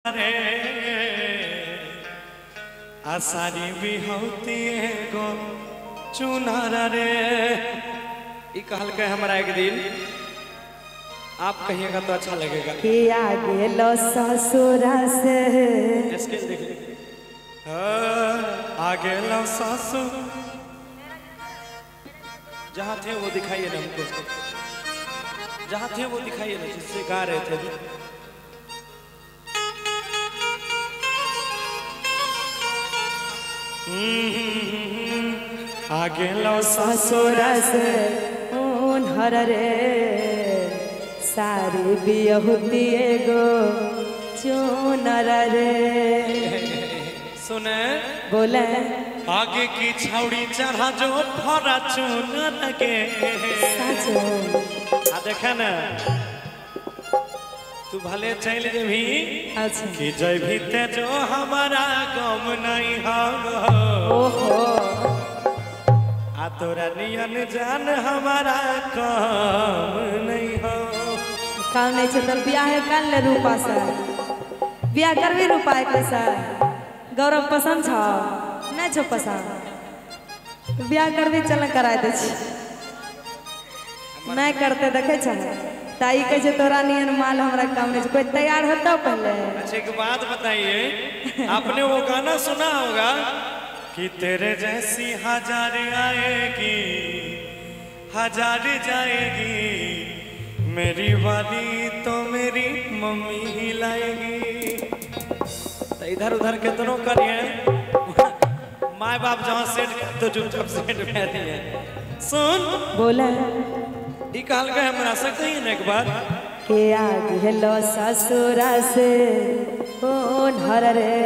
रे आसारी भी होती है गो चुनार रे। ये कहल के हमारा एक दिन आप कहिएगा तो अच्छा लगेगा कि आगे लो ससुरा से इसके देखिए आगे लो ससुर जहाँ थे वो दिखाइए ना हमको, जहाँ थे वो दिखाइए ना जिससे गा रहे थे। आगे लो ससुरा से उन्हर रे सारी बियहुती गो चुनर रे। सुने बोले आगे की छाउड़ी चढ़ा जो फरा चुनर के देखा ना तू भले चल जेभी अच्छा कि जेभी ते जो हमारा गम नहीं हो आ तोरा नियन जान हमारा काम नहीं हो। काम नहीं छे तब बियाह कर ले रूपा से बियाह करबी रूपा कैसा गौरव पसंद छ नहीं छो पसंद बियाह करबी चल करा दे छी नहीं करते देखे छ ताई कहे छे तोरा नियन माल हमरा काम नहीं कोई तैयार होता पहले। अच्छा एक बात बताइए आपने वो गाना सुना होगा कि तेरे जैसी हजार आएगी हजार जाएगी मेरी वाली तो मेरी मम्मी ही लाएगी। तो इधर उधर कितनों करिए माँ बाप जहाँ सेट तो चुपचाप सेट कर दिए। सुन बोले ई कहल गए हमरा सकते ही ना एक बार के आगे लो ससुरा से उन्हर रे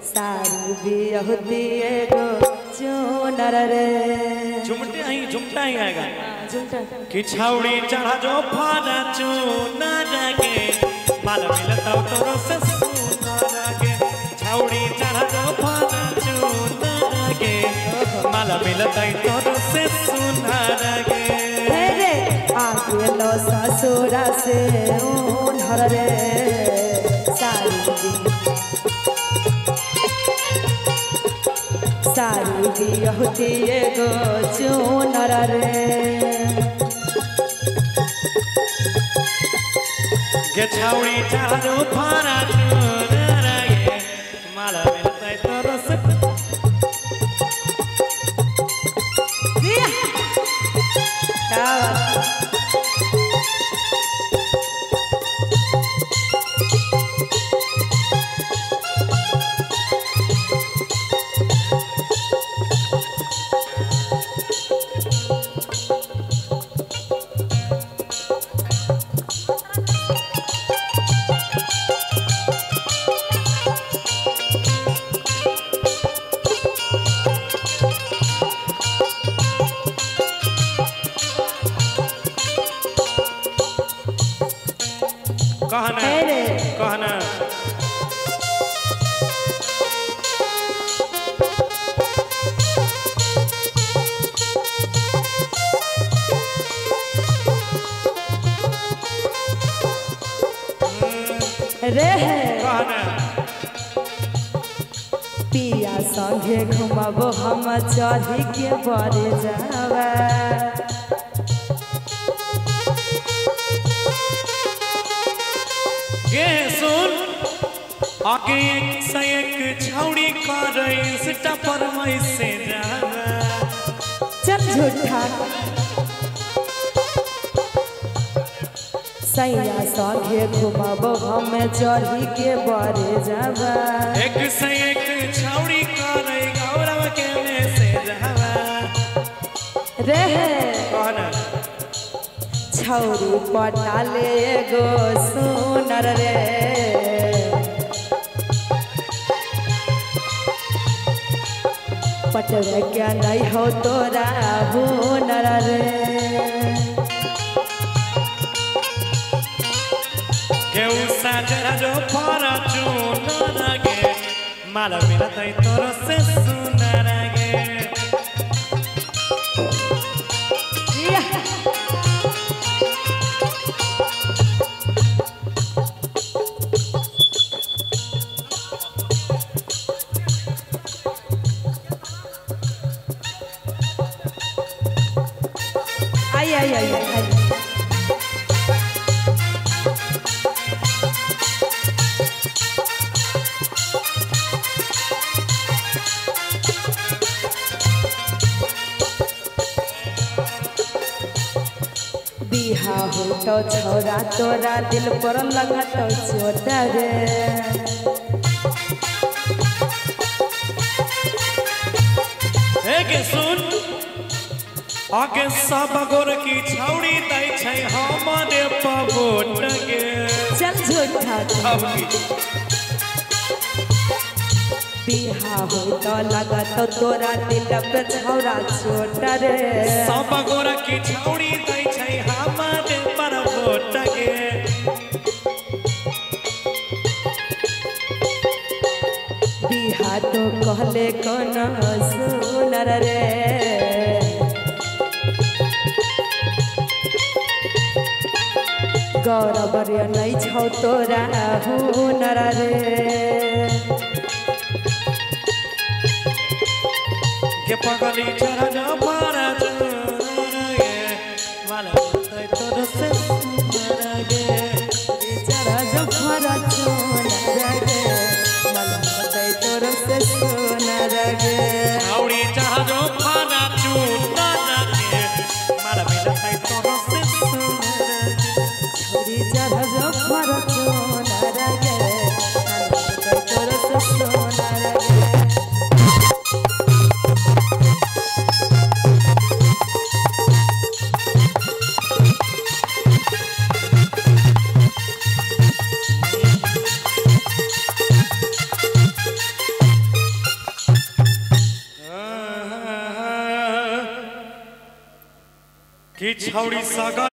सारी बियहुती गो चुनर रे। झुमटा ही आएगा झुमटा कि छाउड़ी चढ़ा जो फाना चुनर के माल मिलता तोरो से सुनर के छाउड़ी चढ़ा जो फाना चुनर के माल मिलता तोरो से सुनर के। रे आगे लो ससुरा से उन्हर रे सारी बियहुती गो चुनर रे। गे छाउड़ी चढ़ा जो फाना चुनर के माल मिलता तोरो से कहना रे कहना पिया संगे घुमाबो हम चढ़ी के बड़े जावा गे सुन आगे एक से एक छाउड़ी कर इंस्टा पर मैसेज आवा चल झूठा सैया संगे घुमाबो हम चढ़ी के बड़े जावा एक से एक छाउड़ी कर गौरव के मैसेज आवा रे कहना छौरी पटाले गो सुनर रे पटवे क्या नहीं हो तोरा हुनर रे। केहू साजरा जो फरा चुनर गे माला मिलता तोरो से सुनर गे। आई आई आई बिहा हो तो छोरा तोरा दिल पर लगा तो चोट रे के सुन आगे सब गोर की छौड़ी दै छै हमारे पवोट गे चल झूठा बिहा हो तो लगा तो तोरा दिल पे छोरा चोट रे सब गोर की छौड़ी दै छै हमारे पवोट गे बिहा तो कहले कोन सुनर रे गौरव रे नहीं छौ तोरा हुनर रे के पगली चरण मारा गे वाला दै तोर से सुनर गे चरण मारा चोनर गे वाला दै तोर से सुनर गे छौड़ी जहाजो फाना चुनर गे मारा मिला दै तोर से सुनर गे चढ़ मारा चोनर गे वाला दै तोर से सुनर गे कि छौड़ी सगा